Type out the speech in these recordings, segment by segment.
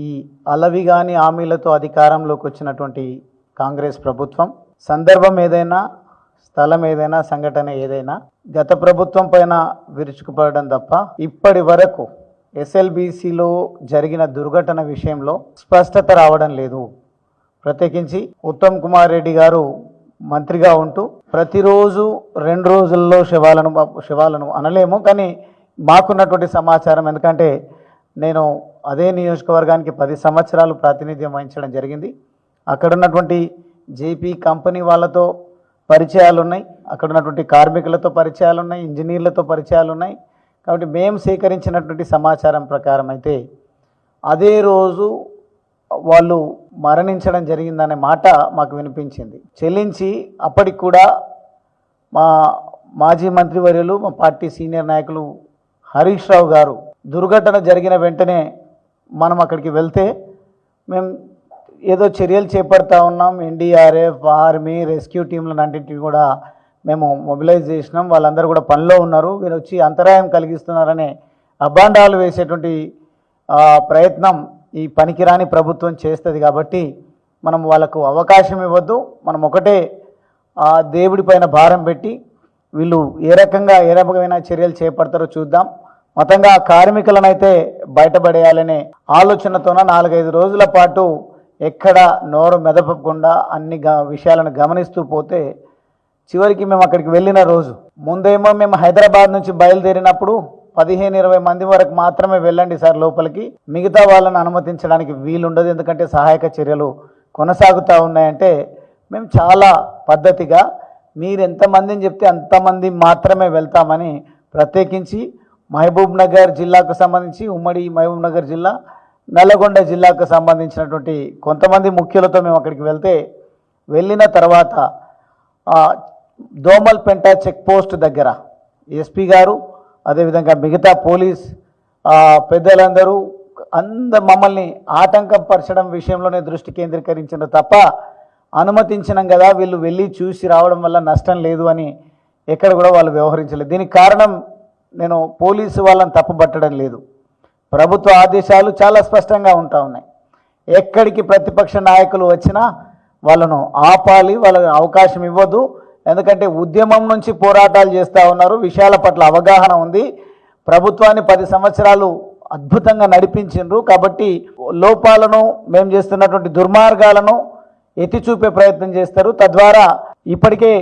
ఈ అలవిగాని హామీలతో అధికారంలోకి వచ్చినటువంటి కాంగ్రెస్ ప్రభుత్వం సందర్భం ఏదైనా, స్థలం ఏదైనా, సంఘటన ఏదైనా గత ప్రభుత్వం పైన విరుచుకుపడడం తప్ప ఇప్పటి వరకు ఎస్ఎల్బీసీలో జరిగిన దుర్ఘటన విషయంలో స్పష్టత రావడం లేదు. ప్రత్యేకించి ఉత్తమ్ కుమార్ రెడ్డి గారు మంత్రిగా ఉంటూ ప్రతిరోజు 2 రోజుల్లో శవాలను అనలేము, కానీ మాకున్నటువంటి సమాచారం, ఎందుకంటే నేను అదే నియోజకవర్గానికి 10 సంవత్సరాలు ప్రాతినిధ్యం వహించడం జరిగింది. అక్కడ ఉన్నటువంటి జేపీ కంపెనీ వాళ్ళతో పరిచయాలు ఉన్నాయి, అక్కడ ఉన్నటువంటి కార్మికులతో పరిచయాలు ఉన్నాయి, ఇంజనీర్లతో పరిచయాలు ఉన్నాయి. కాబట్టి మేము సేకరించినటువంటి సమాచారం ప్రకారం అయితే అదే రోజు వాళ్ళు మరణించడం జరిగిందనే మాట మాకు వినిపించింది. చెల్లించి అప్పటికి కూడా మా మాజీ మంత్రివర్యులు, మా పార్టీ సీనియర్ నాయకులు హరీష్ రావు గారు దుర్ఘటన జరిగిన వెంటనే మనం అక్కడికి వెళ్తే మేము ఏదో చర్యలు చేపడతా ఉన్నాం, ఎన్డీఆర్ఎఫ్, ఆర్మీ, రెస్క్యూ టీంలను అన్నింటినీ కూడా మేము మొబిలైజ్ చేసినాం, వాళ్ళందరూ కూడా పనిలో ఉన్నారు, వీరు వచ్చి అంతరాయం కలిగిస్తున్నారనే అభాండాలు వేసేటువంటి ప్రయత్నం ఈ పనికిరాని ప్రభుత్వం చేస్తుంది. కాబట్టి మనం వాళ్ళకు అవకాశం ఇవ్వద్దు. మనం ఒకటే దేవుడి పైన భారం పెట్టి వీళ్ళు ఏ రకమైన చర్యలు చేపడతారో చూద్దాం. మొత్తంగా కార్మికులను అయితే బయటపడేయాలనే ఆలోచనతోన 4-5 రోజుల పాటు ఎక్కడ నోరు మెదపకుండా అన్ని విషయాలను గమనిస్తూ పోతే చివరికి మేము అక్కడికి వెళ్ళిన రోజు ముందేమో మేము హైదరాబాద్ నుంచి బయలుదేరినప్పుడు 15-20 మంది వరకు మాత్రమే వెళ్ళండి సార్ లోపలికి, మిగతా వాళ్ళని అనుమతించడానికి వీలుండదు, ఎందుకంటే సహాయక చర్యలు కొనసాగుతూ ఉన్నాయంటే మేము చాలా పద్ధతిగా మీరు ఎంతమందిని చెప్తే అంతమంది మాత్రమే వెళ్తామని ప్రత్యేకించి మహబూబ్ నగర్ జిల్లాకు సంబంధించి, ఉమ్మడి మహబూబ్ నగర్ జిల్లా, నల్లగొండ జిల్లాకు సంబంధించినటువంటి కొంతమంది ముఖ్యులతో మేము అక్కడికి వెళ్ళిన తర్వాత దోమల్పెంట చెక్ పోస్ట్ దగ్గర ఎస్పీ గారు, అదేవిధంగా మిగతా పోలీస్ పెద్దలందరూ మమ్మల్ని ఆటంకం పరచడం విషయంలోనే దృష్టి కేంద్రీకరించిన తప్ప అనుమతించినాం కదా, వీళ్ళు వెళ్ళి చూసి రావడం వల్ల నష్టం లేదు అని ఎక్కడ కూడా వాళ్ళు వ్యవహరించలేదు. దీనికి కారణం నేను పోలీసు వాళ్ళని తప్పుపట్టడం లేదు, ప్రభుత్వ ఆదేశాలు చాలా స్పష్టంగా ఉంటా ఉన్నాయి. ఎక్కడికి ప్రతిపక్ష నాయకులు వచ్చినా వాళ్ళను ఆపాలి, వాళ్ళకి అవకాశం ఇవ్వద్దు. ఎందుకంటే ఉద్యమం నుంచి పోరాటాలు చేస్తూ ఉన్నారు, విషయాల పట్ల అవగాహన ఉంది, ప్రభుత్వాన్ని 10 సంవత్సరాలు అద్భుతంగా నడిపించిండ్రు. కాబట్టి లోపాలను, మేము చేస్తున్నటువంటి దుర్మార్గాలను ఎత్తి చూపే ప్రయత్నం చేస్తారు. తద్వారా ఇప్పటికే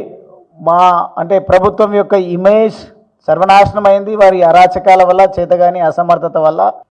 ప్రభుత్వం యొక్క ఇమేజ్ సర్వనాశనం అయింది వారి అరాచకాల వల్ల, చేతగాని అసమర్థత వల్ల.